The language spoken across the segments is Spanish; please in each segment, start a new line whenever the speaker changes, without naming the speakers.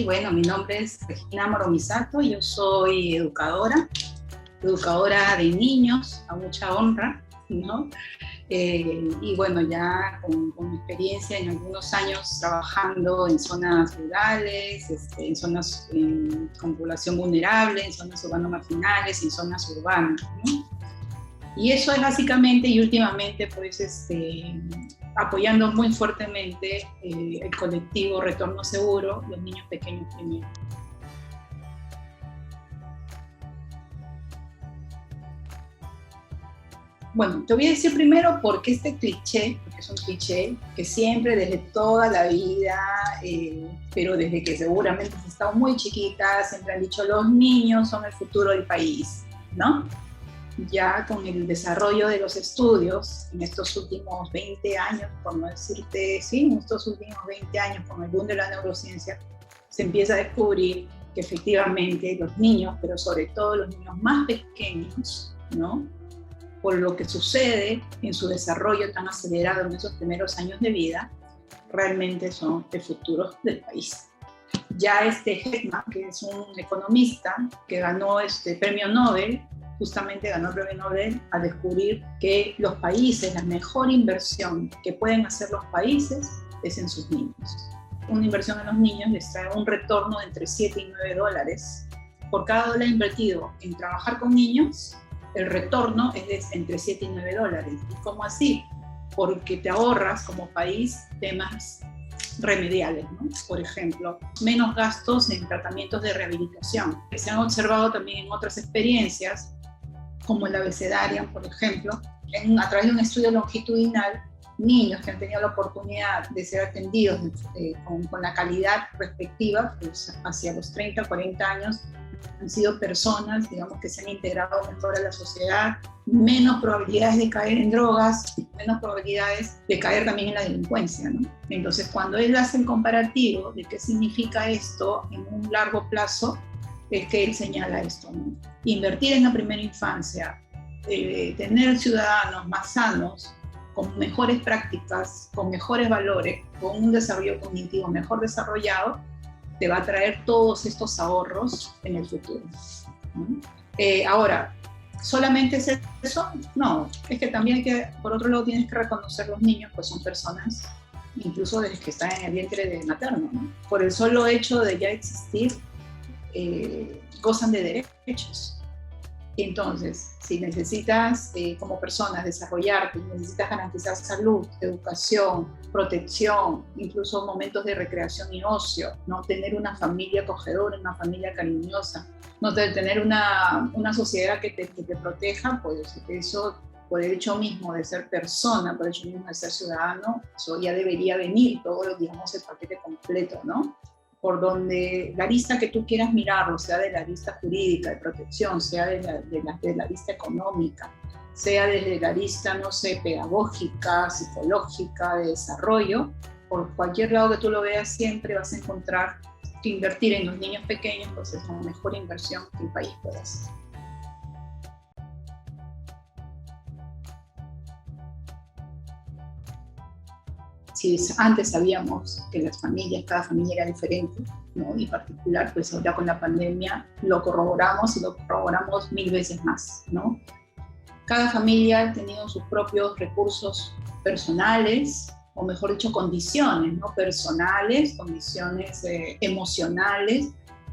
Bueno, mi nombre es Regina Moromisato, yo soy educadora de niños, a mucha honra, ¿no? Y bueno, ya con experiencia en algunos años trabajando en zonas rurales, en zonas con población vulnerable, en zonas urbanas marginales, en zonas urbanas, ¿no? Y eso es básicamente y últimamente pues apoyando muy fuertemente el colectivo Retorno Seguro, los niños pequeños primero. Bueno, te voy a decir primero por qué este cliché, porque es un cliché que siempre desde toda la vida, pero desde que seguramente has estado muy chiquita, siempre han dicho los niños son el futuro del país, ¿no? Ya con el desarrollo de los estudios en estos últimos 20 años, por no decirte, sí, en estos últimos 20 años con el boom de la neurociencia, se empieza a descubrir que efectivamente los niños, pero sobre todo los niños más pequeños, ¿no? Por lo que sucede en su desarrollo tan acelerado en esos primeros años de vida, realmente son el futuro del país. Ya Heckman, que es un economista que ganó premio Nobel, justamente ganó el premio Nobel al descubrir que los países, la mejor inversión que pueden hacer los países es en sus niños. Una inversión en los niños les trae un retorno de entre 7 y 9 dólares. Por cada dólar invertido en trabajar con niños, el retorno es de entre 7 y 9 dólares. ¿Y cómo así? Porque te ahorras como país temas remediales, ¿no? Por ejemplo, menos gastos en tratamientos de rehabilitación. Se han observado también en otras experiencias, como el abecedario, por ejemplo, a través de un estudio longitudinal, niños que han tenido la oportunidad de ser atendidos con la calidad respectiva, pues hacia los 30, 40 años, han sido personas, digamos, que se han integrado mejor a la sociedad, menos probabilidades de caer en drogas, menos probabilidades de caer también en la delincuencia, ¿no? Entonces, cuando él hace el comparativo de qué significa esto en un largo plazo, es que él señala esto, ¿no? Invertir en la primera infancia, tener ciudadanos más sanos, con mejores prácticas, con mejores valores, con un desarrollo cognitivo mejor desarrollado, te va a traer todos estos ahorros en el futuro, ¿no? Ahora, ¿solamente es eso? No, es que también por otro lado tienes que reconocer los niños, pues son personas, incluso desde que están en el vientre de materno, ¿no? Por el solo hecho de ya existir, gozan de derechos. Entonces, si necesitas como personas desarrollarte, necesitas garantizar salud, educación, protección, incluso momentos de recreación y ocio, ¿no? Tener una familia acogedora, una familia cariñosa, no tener una sociedad que te proteja, pues eso, por el hecho mismo de ser persona, por el hecho mismo de ser ciudadano, eso ya debería venir todo, digamos, el paquete completo, ¿no? Por donde la lista que tú quieras mirarlo, sea de la lista jurídica de protección, sea de la lista económica, sea desde la lista, no sé, pedagógica, psicológica, de desarrollo, por cualquier lado que tú lo veas, siempre vas a encontrar que invertir en los niños pequeños pues es la mejor inversión que el país puede hacer. Si antes sabíamos que cada familia era diferente, ¿no? Y en particular, pues ahora con la pandemia lo corroboramos y lo corroboramos 1000 veces más, ¿no? Cada familia ha tenido sus propios recursos personales, o mejor dicho, condiciones, ¿no? Personales, condiciones emocionales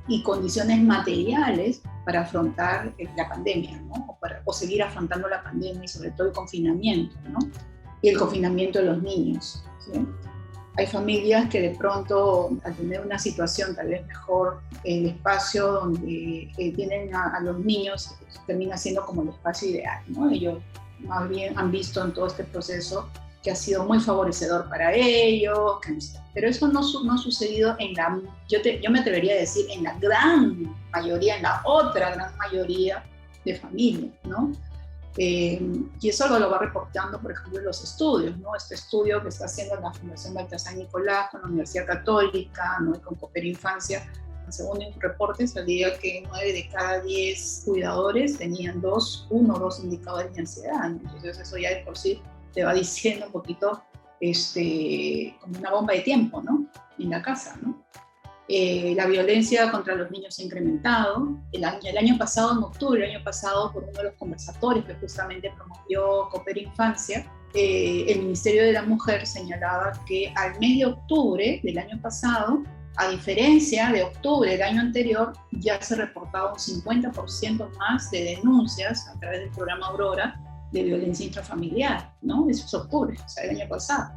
y condiciones materiales para afrontar la pandemia, ¿no? O seguir afrontando la pandemia y sobre todo el confinamiento, ¿no? Y el confinamiento de los niños, ¿sí? Hay familias que de pronto, al tener una situación tal vez mejor, el espacio donde tienen a los niños termina siendo como el espacio ideal, ¿no? Ellos más bien han visto en todo este proceso que ha sido muy favorecedor para ellos, pero eso no ha sucedido yo me atrevería a decir, en la gran mayoría, en la otra gran mayoría de familias, ¿no? Y eso lo va reportando, por ejemplo, en los estudios, ¿no? Este estudio que está haciendo la Fundación Baltasar Nicolás con la Universidad Católica, ¿no? Y con Cooperinfancia, según el reporte salía que 9 de cada 10 cuidadores tenían 1 o 2 indicadores de ansiedad, ¿no? Entonces eso ya de por sí te va diciendo un poquito como una bomba de tiempo, ¿no? En la casa, ¿no? La violencia contra los niños se ha incrementado. El año pasado, en octubre, el año pasado, por uno de los conversatorios que justamente promovió Coopera Infancia, el Ministerio de la Mujer señalaba que al mes de octubre del año pasado, a diferencia de octubre del año anterior, ya se reportaba un 50% más de denuncias a través del programa Aurora de violencia intrafamiliar, ¿no? Eso es octubre, o sea, el año pasado.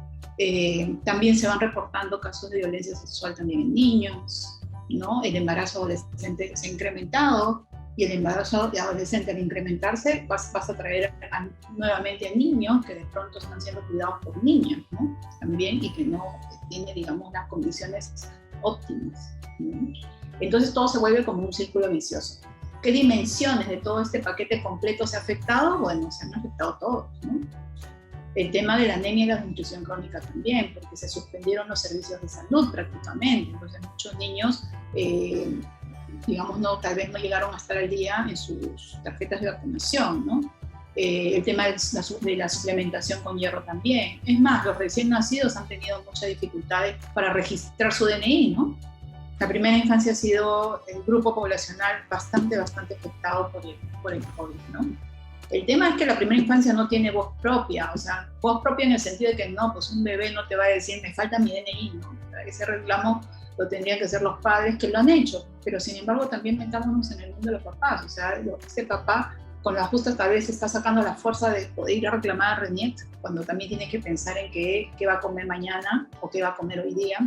También se van reportando casos de violencia sexual también en niños, ¿no? El embarazo adolescente se ha incrementado, y el embarazo adolescente al incrementarse vas a traer nuevamente a niños que de pronto están siendo cuidados por niñas, ¿no? También, y que no tienen, digamos, las condiciones óptimas, ¿no? Entonces todo se vuelve como un círculo vicioso. ¿Qué dimensiones de todo este paquete completo se ha afectado? Bueno, se han afectado todos, ¿no? El tema de la anemia y la desnutrición crónica también, porque se suspendieron los servicios de salud prácticamente, entonces muchos niños, digamos, tal vez no llegaron a estar al día en sus tarjetas de vacunación, ¿no? El tema de la suplementación con hierro también. Es más, los recién nacidos han tenido muchas dificultades para registrar su DNI, ¿no? La primera infancia ha sido el grupo poblacional bastante afectado por el COVID, ¿no? El tema es que la primera infancia no tiene voz propia, o sea, voz propia en el sentido de que no, pues un bebé no te va a decir, me falta mi DNI, ¿no? Ese reclamo lo tendrían que hacer los padres, que lo han hecho, pero sin embargo también metámonos en el mundo de los papás, o sea, este papá con la justa tal vez está sacando la fuerza de poder ir a reclamar a RENIEC, cuando también tiene que pensar en qué va a comer mañana o qué va a comer hoy día,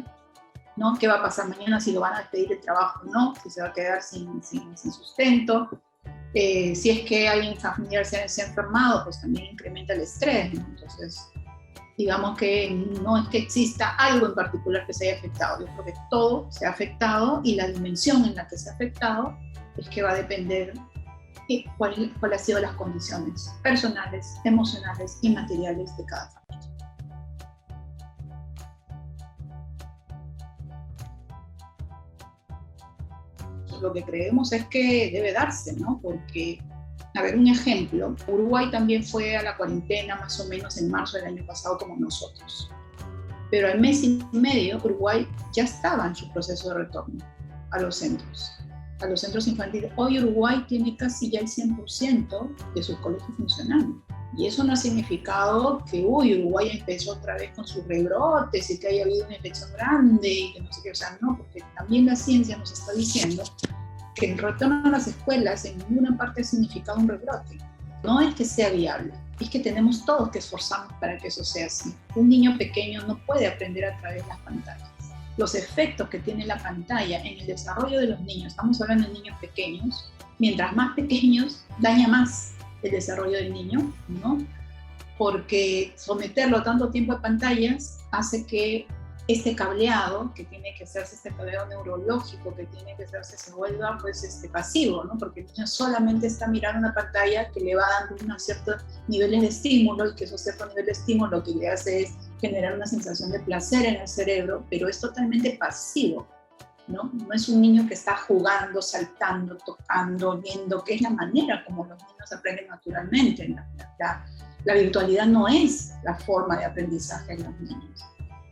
¿no? ¿Qué va a pasar mañana, si lo van a pedir el trabajo o no, si se va a quedar sin sustento? Si es que alguien familiar se ha enfermado, pues también incrementa el estrés, ¿no? Entonces, digamos que no es que exista algo en particular que se haya afectado. Yo creo que todo se ha afectado, y la dimensión en la que se ha afectado es que va a depender de cuál han sido las condiciones personales, emocionales y materiales de cada familia. Lo que creemos es que debe darse, ¿no? Porque, a ver, un ejemplo, Uruguay también fue a la cuarentena más o menos en marzo del año pasado como nosotros. Pero al mes y medio Uruguay ya estaba en su proceso de retorno a los centros infantiles. Hoy Uruguay tiene casi ya el 100% de sus colegios funcionando. Y eso no ha significado que Uruguay empezó otra vez con sus rebrotes y que haya habido una infección grande y que no sé qué, o sea, no, porque también la ciencia nos está diciendo que el retorno a las escuelas en ninguna parte ha significado un rebrote. No es que sea viable, es que tenemos todos que esforzarnos para que eso sea así. Un niño pequeño no puede aprender a través de las pantallas. Los efectos que tiene la pantalla en el desarrollo de los niños, estamos hablando de niños pequeños, mientras más pequeños, daña más el desarrollo del niño, ¿no? Porque someterlo tanto tiempo a pantallas hace que este cableado que tiene que hacerse, este cableado neurológico que tiene que hacerse, se vuelva pues pasivo, ¿no? Porque el niño solamente está mirando una pantalla que le va dando unos ciertos niveles de estímulo, y que esos ciertos niveles de estímulo lo que le hace es generar una sensación de placer en el cerebro, pero es totalmente pasivo, ¿no? No es un niño que está jugando, saltando, tocando, viendo, que es la manera como los niños aprenden naturalmente. La virtualidad no es la forma de aprendizaje de los niños.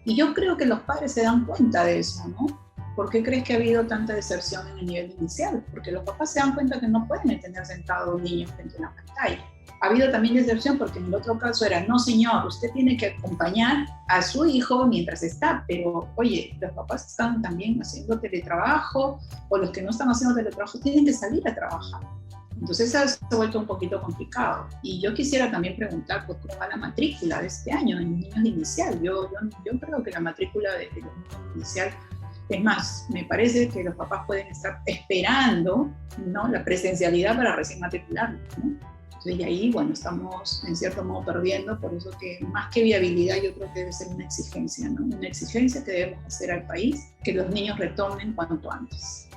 Y yo creo que los padres se dan cuenta de eso, ¿no? ¿Por qué crees que ha habido tanta deserción en el nivel inicial? Porque los papás se dan cuenta que no pueden tener sentado a un niño frente a una pantalla. Ha habido también deserción porque en el otro caso era, no señor, usted tiene que acompañar a su hijo mientras está, pero oye, los papás están también haciendo teletrabajo, o los que no están haciendo teletrabajo tienen que salir a trabajar. Entonces eso se ha vuelto un poquito complicado. Y yo quisiera también preguntar, pues, ¿cómo va la matrícula de este año en niños de inicial? Yo creo que la matrícula de los niños de inicial, es más, me parece que los papás pueden estar esperando, ¿no?, la presencialidad para recién matricularlos, ¿no? Entonces, y ahí, bueno, estamos en cierto modo perdiendo, por eso que más que viabilidad yo creo que debe ser una exigencia, ¿no? Una exigencia que debemos hacer al país, que los niños retornen cuanto antes.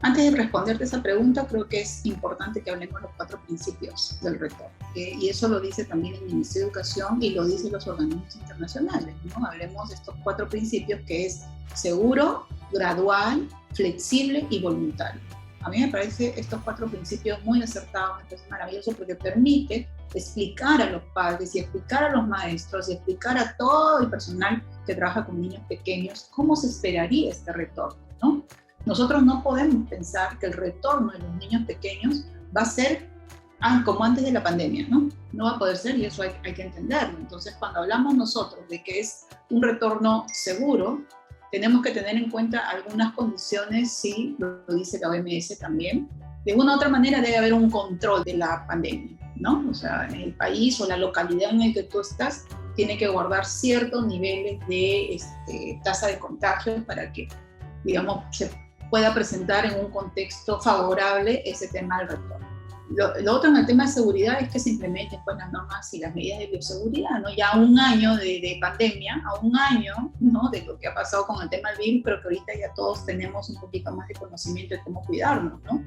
Antes de responderte esa pregunta, creo que es importante que hablemos de los 4 principios del retorno. Y eso lo dice también el Ministerio de Educación y lo dicen los organismos internacionales, ¿no? Hablemos de estos 4 principios, que es seguro, gradual, flexible y voluntario. A mí me parece estos 4 principios muy acertados, me parece maravilloso, porque permite explicar a los padres y explicar a los maestros y explicar a todo el personal que trabaja con niños pequeños cómo se esperaría este retorno, ¿no? Nosotros no podemos pensar que el retorno de los niños pequeños va a ser como antes de la pandemia, ¿no? No va a poder ser y eso hay que entenderlo. Entonces, cuando hablamos nosotros de que es un retorno seguro, tenemos que tener en cuenta algunas condiciones, sí, lo dice la OMS también. De una u otra manera debe haber un control de la pandemia, ¿no? O sea, en el país o la localidad en el que tú estás tiene que guardar ciertos niveles de tasa de contagio para que, digamos, se pueda presentar en un contexto favorable ese tema del retorno. Lo otro en el tema de seguridad es que se implementen pues, las normas y las medidas de bioseguridad, ¿no? Ya un año de pandemia, a un año, ¿no? De lo que ha pasado con el tema del virus, pero que ahorita ya todos tenemos un poquito más de conocimiento de cómo cuidarnos, ¿no?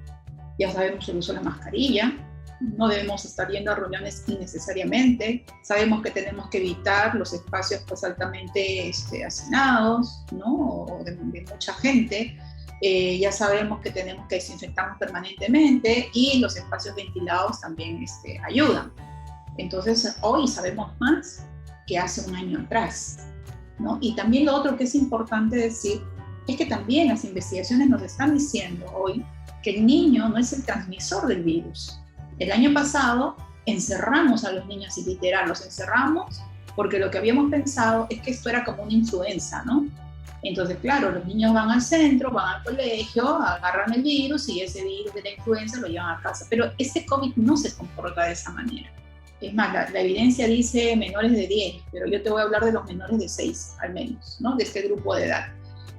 Ya sabemos el uso de la mascarilla, no debemos estar yendo a reuniones innecesariamente, sabemos que tenemos que evitar los espacios pues, altamente hacinados, ¿no? O de mucha gente. Ya sabemos que tenemos que desinfectarnos permanentemente y los espacios ventilados también ayudan. Entonces, hoy sabemos más que hace un año atrás, ¿no? Y también lo otro que es importante decir es que también las investigaciones nos están diciendo hoy que el niño no es el transmisor del virus. El año pasado encerramos a los niños y literal los encerramos porque lo que habíamos pensado es que esto era como una influenza, ¿no? Entonces, claro, los niños van al centro, van al colegio, agarran el virus y ese virus de la influenza lo llevan a casa. Pero este COVID no se comporta de esa manera. Es más, la evidencia dice menores de 10, pero yo te voy a hablar de los menores de 6 al menos, ¿no? De este grupo de edad.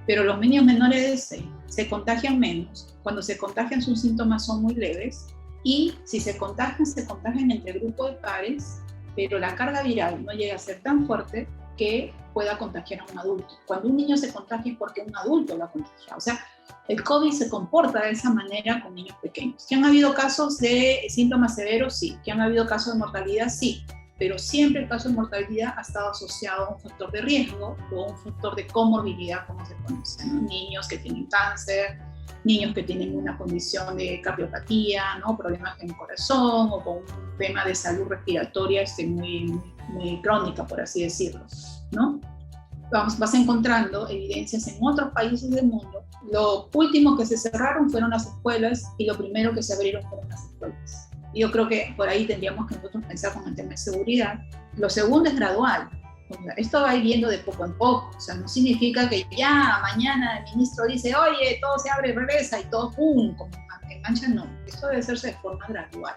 Pero los niños menores de 6 se contagian menos. Cuando se contagian sus síntomas son muy leves y si se contagian entre grupos de pares, pero la carga viral no llega a ser tan fuerte que pueda contagiar a un adulto. Cuando un niño se contagia es porque un adulto lo ha contagiado. O sea, el COVID se comporta de esa manera con niños pequeños. ¿Que han habido casos de síntomas severos? Sí. ¿Que han habido casos de mortalidad? Sí. Pero siempre el caso de mortalidad ha estado asociado a un factor de riesgo o un factor de comorbilidad, como se conoce, ¿no? Niños que tienen cáncer, niños que tienen una condición de cardiopatía, ¿no? Problemas en el corazón o con un tema de salud respiratoria muy crónica, por así decirlo, ¿no? Vas encontrando evidencias en otros países del mundo. Lo último que se cerraron fueron las escuelas y lo primero que se abrieron fueron las escuelas. Y yo creo que por ahí tendríamos que nosotros pensar con el tema de seguridad. Lo segundo es gradual. O sea, esto va yendo de poco en poco. O sea, no significa que ya mañana el ministro dice, oye, todo se abre y regresa y todo pum, como en mancha, no. Esto debe hacerse de forma gradual,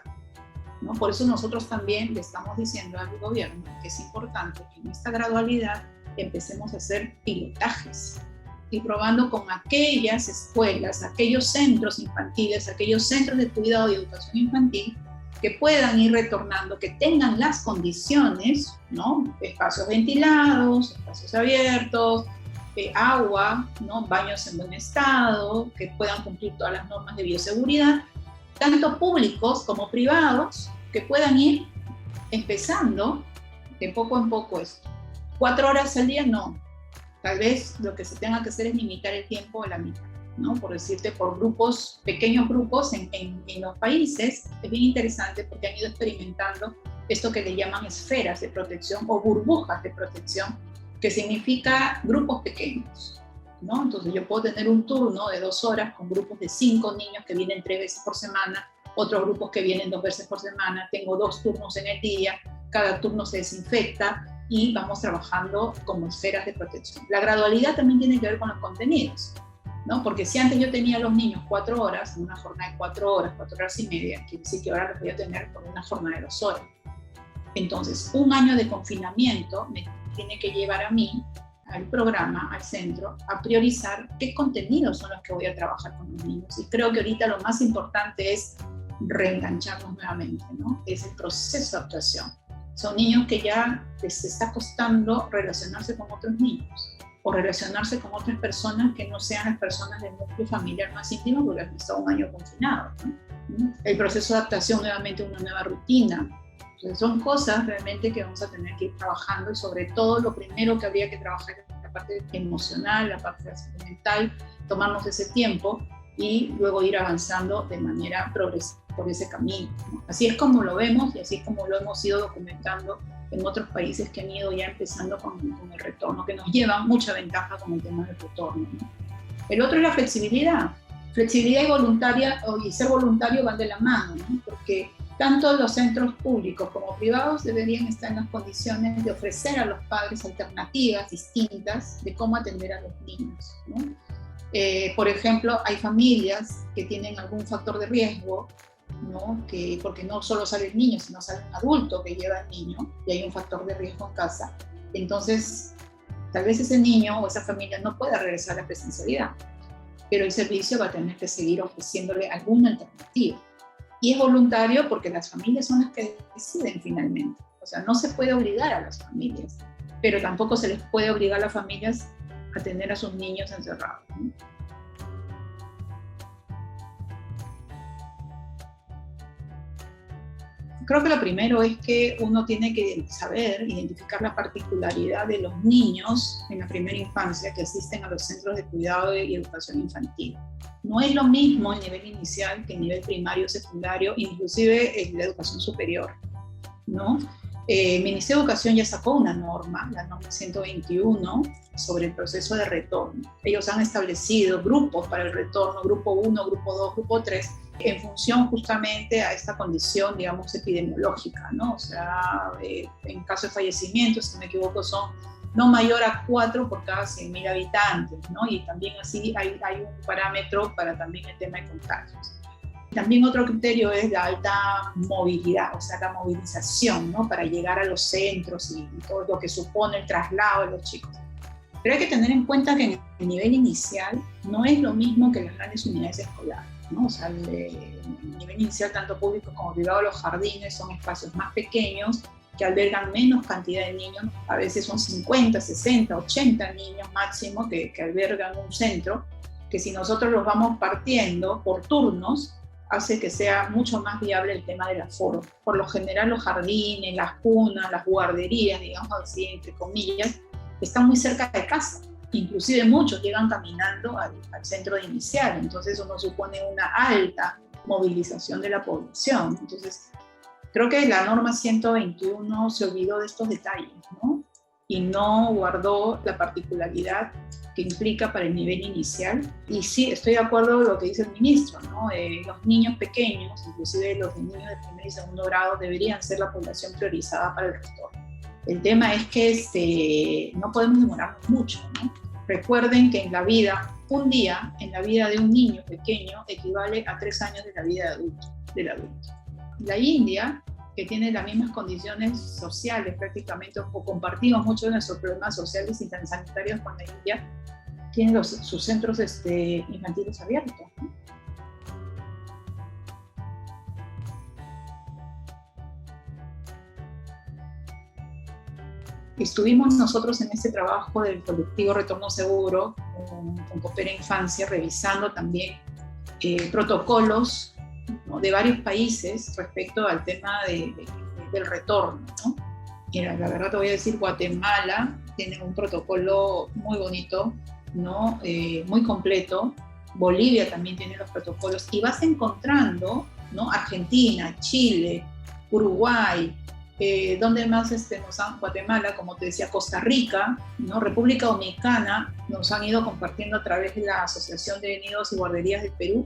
¿no? Por eso nosotros también le estamos diciendo al gobierno que es importante que en esta gradualidad empecemos a hacer pilotajes y probando con aquellas escuelas, aquellos centros infantiles, aquellos centros de cuidado y educación infantil que puedan ir retornando, que tengan las condiciones, ¿no? Espacios ventilados, espacios abiertos, agua, ¿no? Baños en buen estado, que puedan cumplir todas las normas de bioseguridad, tanto públicos como privados, que puedan ir empezando de poco en poco esto. 4 horas al día, no. Tal vez lo que se tenga que hacer es limitar el tiempo a la mitad, ¿no? Por decirte, por grupos, pequeños grupos en los países. Es bien interesante porque han ido experimentando esto que le llaman esferas de protección o burbujas de protección, que significa grupos pequeños, ¿no? Entonces yo puedo tener un turno de 2 horas con grupos de 5 niños que vienen 3 veces por semana, otros grupos que vienen 2 veces por semana, tengo 2 turnos en el día, cada turno se desinfecta y vamos trabajando como esferas de protección. La gradualidad también tiene que ver con los contenidos, ¿no? Porque si antes yo tenía a los niños 4 horas, en una jornada de 4 horas, 4 horas y media, quiere decir que ahora los voy a tener por una jornada de 2 horas. Entonces, un año de confinamiento me tiene que llevar a mí, al programa, al centro, a priorizar qué contenidos son los que voy a trabajar con los niños. Y creo que ahorita lo más importante es reengancharlos nuevamente, ¿no? Es el proceso de actuación. Son niños que ya les está costando relacionarse con otros niños o relacionarse con otras personas que no sean las personas del núcleo familiar más íntimo porque han estado un año confinados, ¿no? El proceso de adaptación nuevamente a una nueva rutina. Entonces son cosas realmente que vamos a tener que ir trabajando y sobre todo lo primero que habría que trabajar es la parte emocional, la parte mental, tomarnos ese tiempo y luego ir avanzando de manera progresiva por ese camino, ¿no? Así es como lo vemos y así es como lo hemos ido documentando en otros países que han ido ya empezando con el retorno, que nos llevan mucha ventaja con el tema del retorno, ¿no? El otro es la flexibilidad. Flexibilidad y voluntaria, y ser voluntario van de la mano, ¿no? Porque tanto los centros públicos como privados deberían estar en las condiciones de ofrecer a los padres alternativas distintas de cómo atender a los niños, ¿no? Por ejemplo, hay familias que tienen algún factor de riesgo, ¿no? Porque no solo sale el niño, sino sale un adulto que lleva al niño y hay un factor de riesgo en casa. Entonces, tal vez ese niño o esa familia no pueda regresar a la presencialidad, pero el servicio va a tener que seguir ofreciéndole alguna alternativa. Y es voluntario porque las familias son las que deciden finalmente. O sea, no se puede obligar a las familias, pero tampoco se les puede obligar a las familias a tener a sus niños encerrados, ¿no? Creo que lo primero es que uno tiene que saber identificar la particularidad de los niños en la primera infancia que asisten a los centros de cuidado y educación infantil. No es lo mismo el nivel inicial que el nivel primario, secundario, inclusive la educación superior, ¿no? El Ministerio de Educación ya sacó una norma, la norma 121, sobre el proceso de retorno. Ellos han establecido grupos para el retorno, grupo 1, grupo 2, grupo 3, en función justamente a esta condición, digamos, epidemiológica, ¿no? O sea, en caso de fallecimiento, si no me equivoco, son no mayor a 4 por cada 100.000 habitantes, ¿no? Y también así hay un parámetro para también el tema de contagios. También otro criterio es la alta movilidad, o sea, la movilización, ¿no? Para llegar a los centros y todo lo que supone el traslado de los chicos. Pero hay que tener en cuenta que en el nivel inicial no es lo mismo que las grandes unidades escolares, ¿no? O sea, el nivel inicial, tanto público como privado, los jardines son espacios más pequeños que albergan menos cantidad de niños. A veces son 50, 60, 80 niños máximo que albergan un centro, que si nosotros los vamos partiendo por turnos, hace que sea mucho más viable el tema del aforo. Por lo general, los jardines, las cunas, las guarderías, digamos así, entre comillas, están muy cerca de casa. Inclusive muchos llegan caminando al centro inicial, entonces eso nos supone una alta movilización de la población. Entonces, creo que la norma 121 se olvidó de estos detalles, ¿no? Y no guardó la particularidad que implica para el nivel inicial. Y sí, estoy de acuerdo con lo que dice el ministro, ¿no? Los niños pequeños, inclusive los niños de primer y segundo grado, deberían ser la población priorizada para el retorno. El tema es que no podemos demorarnos mucho, ¿no? Recuerden que en la vida, un día en la vida de un niño pequeño equivale a 3 años de la vida del adulto. La India, que tiene las mismas condiciones sociales prácticamente, o compartimos muchos de nuestros problemas sociales y sanitarios con la India, tiene sus centros infantiles abiertos, ¿no? Estuvimos nosotros en este trabajo del colectivo Retorno Seguro con Coopera Infancia, revisando también protocolos, ¿no?, de varios países respecto al tema del retorno, ¿no? Mira, la verdad te voy a decir, Guatemala tiene un protocolo muy bonito, ¿no? Muy completo. Bolivia también tiene los protocolos y vas encontrando, ¿no? Argentina, Chile, Uruguay, donde más Guatemala, como te decía, Costa Rica, ¿no? República Dominicana, nos han ido compartiendo a través de la Asociación de Nidos y Guarderías del Perú,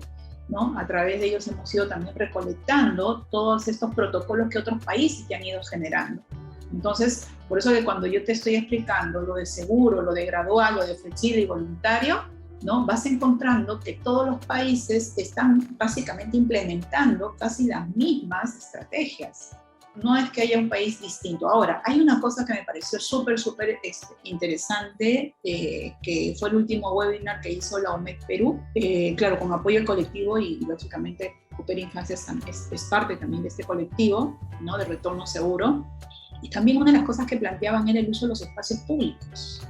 ¿no? A través de ellos hemos ido también recolectando todos estos protocolos que otros países ya han ido generando. Entonces, por eso que cuando yo te estoy explicando lo de seguro, lo de gradual, lo de flexible y voluntario, ¿no?, vas encontrando que todos los países están básicamente implementando casi las mismas estrategias. No es que haya un país distinto. Ahora, hay una cosa que me pareció súper interesante, que fue el último webinar que hizo la OMED Perú, claro, con apoyo del colectivo y lógicamente Coopera Infancia es parte también de este colectivo, ¿no?, de retorno seguro. Y también una de las cosas que planteaban era el uso de los espacios públicos,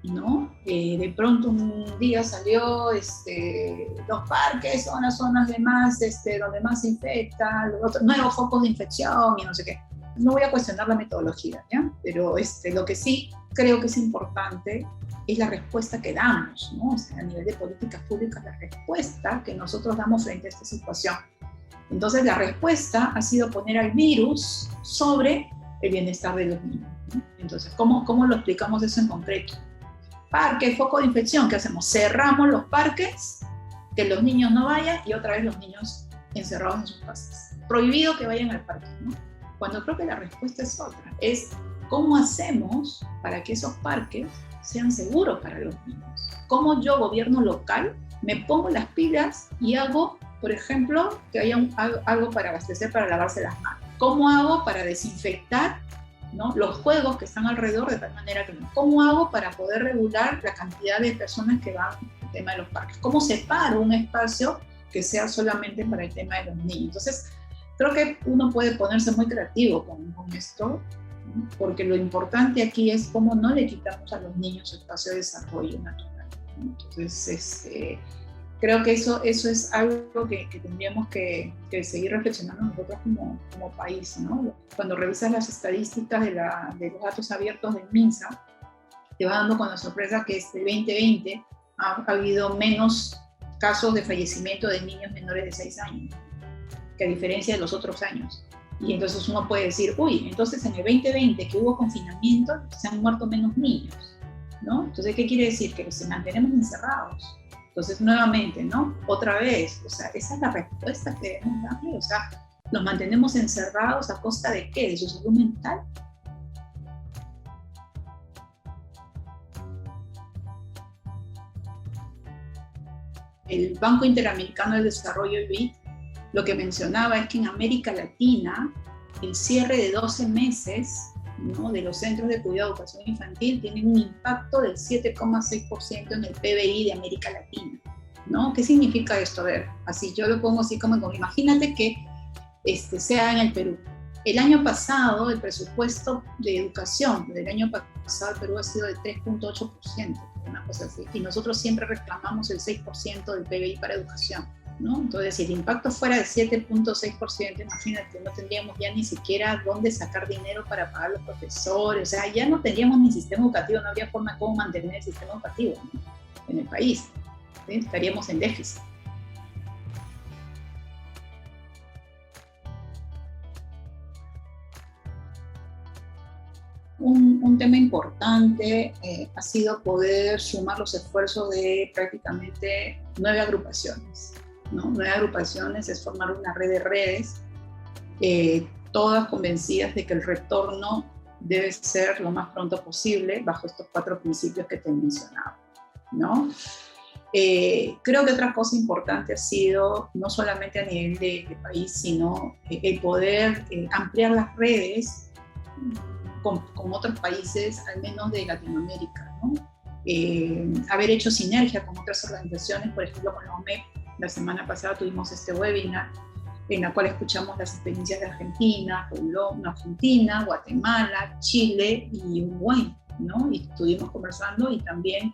¿no? De pronto un día salió, los parques son las zonas de más, donde más se infecta, nuevos focos de infección y no sé qué. No voy a cuestionar la metodología, ¿ya? Pero lo que sí creo que es importante es la respuesta que damos, ¿no? O sea, a nivel de políticas públicas, la respuesta que nosotros damos frente a esta situación. Entonces, la respuesta ha sido poner al virus sobre el bienestar de los niños, ¿no? Entonces, ¿cómo lo explicamos eso en concreto? Parque, foco de infección, ¿qué hacemos? Cerramos los parques, que los niños no vayan y otra vez los niños encerrados en sus casas. Prohibido que vayan al parque, ¿no? Cuando creo que la respuesta es otra, es ¿cómo hacemos para que esos parques sean seguros para los niños? ¿Cómo yo, gobierno local, me pongo las pilas y hago, por ejemplo, que haya algo para abastecer, para lavarse las manos? ¿Cómo hago para desinfectar, ¿no?, los juegos que están alrededor de tal manera que no? ¿Cómo hago para poder regular la cantidad de personas que van al tema de los parques? ¿Cómo separo un espacio que sea solamente para el tema de los niños? Entonces, creo que uno puede ponerse muy creativo con esto, ¿no? Porque lo importante aquí es cómo no le quitamos a los niños su espacio de desarrollo natural, ¿no? Entonces, creo que eso es algo que tendríamos que seguir reflexionando nosotros como país, ¿no? Cuando revisas las estadísticas de los datos abiertos del MINSA, te va dando con la sorpresa que este 2020 ha habido menos casos de fallecimiento de niños menores de 6 años, que a diferencia de los otros años. Y entonces uno puede decir, uy, entonces en el 2020 que hubo confinamiento, se han muerto menos niños, ¿no? Entonces, ¿qué quiere decir? Que los mantenemos encerrados. Entonces, nuevamente, ¿no? Otra vez, o sea, esa es la respuesta que debemos darle, o sea, ¿los mantenemos encerrados a costa de qué? ¿De su salud mental? El Banco Interamericano del Desarrollo, el BID, lo que mencionaba es que en América Latina el cierre de 12 meses, ¿no?, de los centros de cuidado de educación infantil tiene un impacto del 7,6% en el PBI de América Latina, ¿no? ¿Qué significa esto? A ver, así yo lo pongo así como imagínate que sea en el Perú. El año pasado el presupuesto de educación del año pasado el Perú ha sido de 3,8%, una cosa así, y nosotros siempre reclamamos el 6% del PBI para educación, ¿no? Entonces, si el impacto fuera de 7,6%, imagínate, no tendríamos ya ni siquiera dónde sacar dinero para pagar a los profesores, o sea, ya no tendríamos ni sistema educativo, no habría forma de cómo mantener el sistema educativo, ¿no?, en el país, ¿sí? Estaríamos en déficit. Un tema importante ha sido poder sumar los esfuerzos de prácticamente 9 agrupaciones, ¿no? 9 agrupaciones es formar una red de redes, todas convencidas de que el retorno debe ser lo más pronto posible bajo estos 4 principios que te he mencionado, ¿no? Creo que otra cosa importante ha sido, no solamente a nivel de país, sino el poder ampliar las redes con otros países, al menos de Latinoamérica, ¿no? Haber hecho sinergia con otras organizaciones, por ejemplo con la OMEP. La semana pasada tuvimos este webinar en la cual escuchamos las experiencias de Argentina, Guatemala, Chile y Uruguay, ¿no? Y estuvimos conversando y también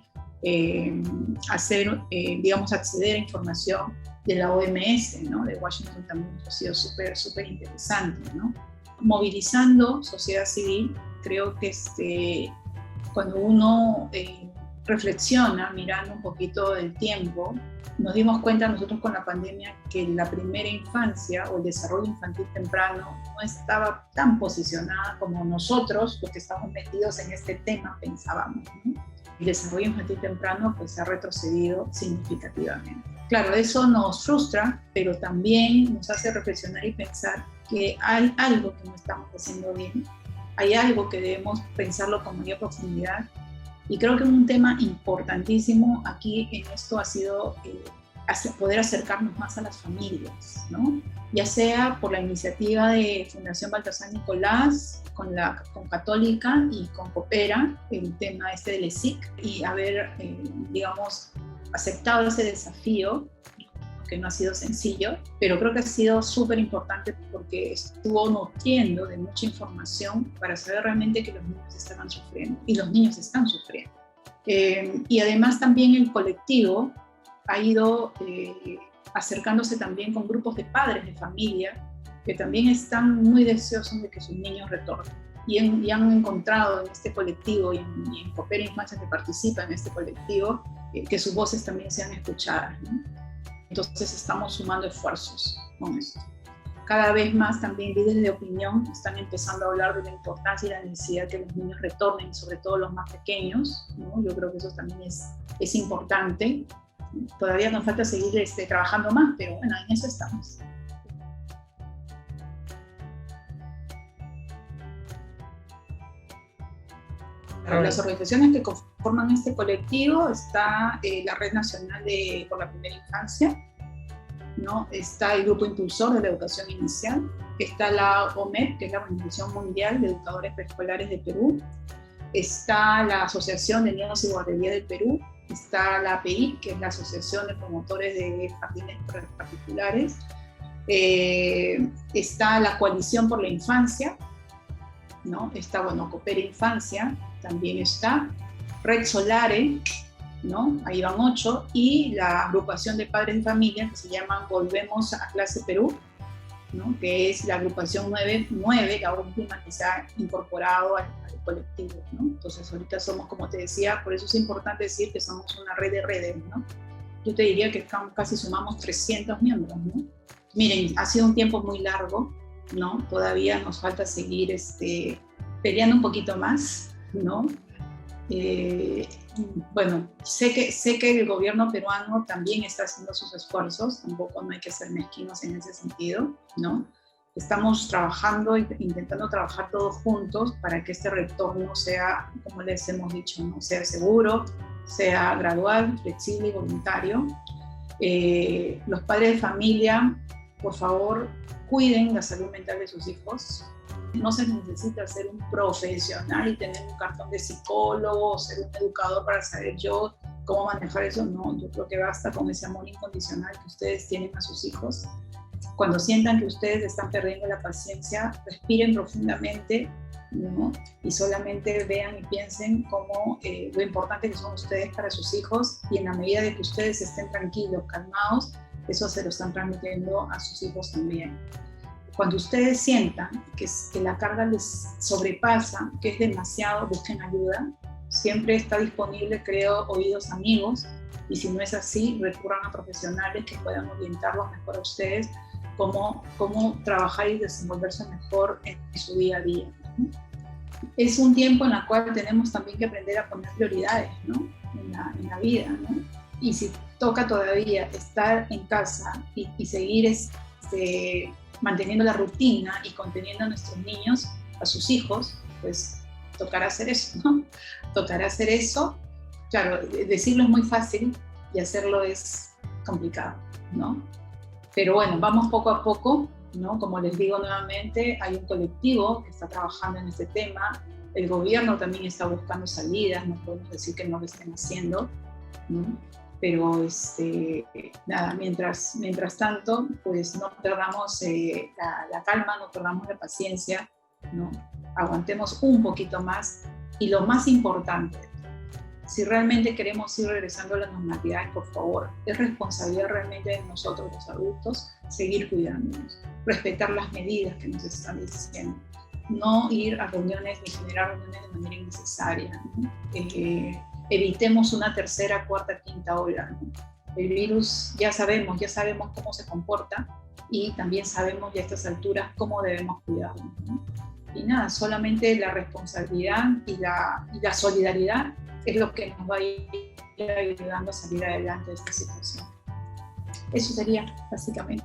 acceder a información de la OMS, ¿no?, de Washington también ha sido súper interesante, ¿no? Movilizando sociedad civil, creo que cuando uno reflexiona, mirando un poquito el tiempo, nos dimos cuenta nosotros con la pandemia que la primera infancia o el desarrollo infantil temprano no estaba tan posicionada como nosotros, los que estamos metidos en este tema, pensábamos, ¿no? El desarrollo infantil temprano pues ha retrocedido significativamente. Claro, eso nos frustra, pero también nos hace reflexionar y pensar que hay algo que no estamos haciendo bien, hay algo que debemos pensarlo con mayor profundidad. Y creo que un tema importantísimo aquí en esto ha sido poder acercarnos más a las familias, ¿no? Ya sea por la iniciativa de Fundación Baltasar Nicolás, con Católica y con Coopera, el tema del ESIC, y haber, aceptado ese desafío, que no ha sido sencillo, pero creo que ha sido súper importante porque estuvo nutriendo de mucha información para saber realmente que los niños estaban sufriendo, y los niños están sufriendo. Y además también el colectivo ha ido acercándose también con grupos de padres de familia que también están muy deseosos de que sus niños retornen, y han encontrado en este colectivo y en Coopera Infancia, que participa en este colectivo, que sus voces también sean escuchadas, ¿no? Entonces estamos sumando esfuerzos con esto. Cada vez más también líderes de opinión están empezando a hablar de la importancia y la necesidad de que los niños retornen, sobre todo los más pequeños, ¿no? Yo creo que eso también es importante. Todavía nos falta seguir trabajando más, pero bueno, en eso estamos. Las organizaciones que conforman este colectivo está la Red Nacional por la Primera Infancia, ¿no? Está el Grupo Impulsor de la Educación Inicial, está la OMED, que es la Organización Mundial de Educadores Preescolares de Perú, está la Asociación de Niños y Guardería del Perú, está la API, que es la Asociación de Promotores de Jardines Particulares, está la Coalición por la Infancia, ¿no? Está, bueno, Coopera Infancia, también está Red Solare, ¿no? Ahí van 8, y la agrupación de padres de familia que se llaman Volvemos a Clase Perú, ¿no? Que es la agrupación 9, la última que se ha incorporado al colectivo, ¿no? Entonces ahorita somos, como te decía, por eso es importante decir que somos una red de redes, ¿no? Yo te diría que casi sumamos 300 miembros, ¿no? Miren, ha sido un tiempo muy largo, ¿no? Todavía nos falta seguir peleando un poquito más, ¿no? Bueno, sé que el gobierno peruano también está haciendo sus esfuerzos, tampoco no hay que ser mezquinos en ese sentido, ¿no? Estamos trabajando, intentando trabajar todos juntos para que este retorno sea, como les hemos dicho, ¿no? Sea seguro, sea gradual, flexible y voluntario. Los padres de familia, por favor, cuiden la salud mental de sus hijos. No se necesita ser un profesional y tener un cartón de psicólogo o ser un educador para saber yo cómo manejar eso. No, yo creo que basta con ese amor incondicional que ustedes tienen a sus hijos. Cuando sientan que ustedes están perdiendo la paciencia, respiren profundamente, ¿no? Y solamente vean y piensen cómo lo importante que son ustedes para sus hijos, y en la medida de que ustedes estén tranquilos, calmados, eso se lo están transmitiendo a sus hijos también. Cuando ustedes sientan que la carga les sobrepasa, que es demasiado, busquen ayuda. Siempre está disponible, creo, oídos amigos, y si no es así, recurran a profesionales que puedan orientarlos mejor a ustedes cómo trabajar y desenvolverse mejor en su día a día, ¿no? Es un tiempo en el cual tenemos también que aprender a poner prioridades, ¿no? en la vida, ¿no? Y si toca todavía estar en casa y seguir manteniendo la rutina y conteniendo a nuestros niños, a sus hijos, pues tocará hacer eso, ¿no? Tocará hacer eso. Claro, decirlo es muy fácil y hacerlo es complicado, ¿no? Pero bueno, vamos poco a poco, ¿no? Como les digo nuevamente, hay un colectivo que está trabajando en este tema, el gobierno también está buscando salidas, no podemos decir que no lo estén haciendo, ¿no? Pero nada, mientras tanto, pues no perdamos la calma, no perdamos la paciencia, ¿no? Aguantemos un poquito más, y lo más importante, si realmente queremos ir regresando a la normalidad, por favor, es responsabilidad realmente de nosotros los adultos seguir cuidándonos, respetar las medidas que nos están diciendo, no ir a reuniones ni generar reuniones de manera innecesaria, ¿no? Evitemos una tercera, cuarta, quinta ola, ¿no? El virus ya sabemos cómo se comporta, y también sabemos ya a estas alturas cómo debemos cuidarnos, ¿no? Y nada, solamente la responsabilidad y la solidaridad es lo que nos va a ir ayudando a salir adelante de esta situación. Eso sería básicamente.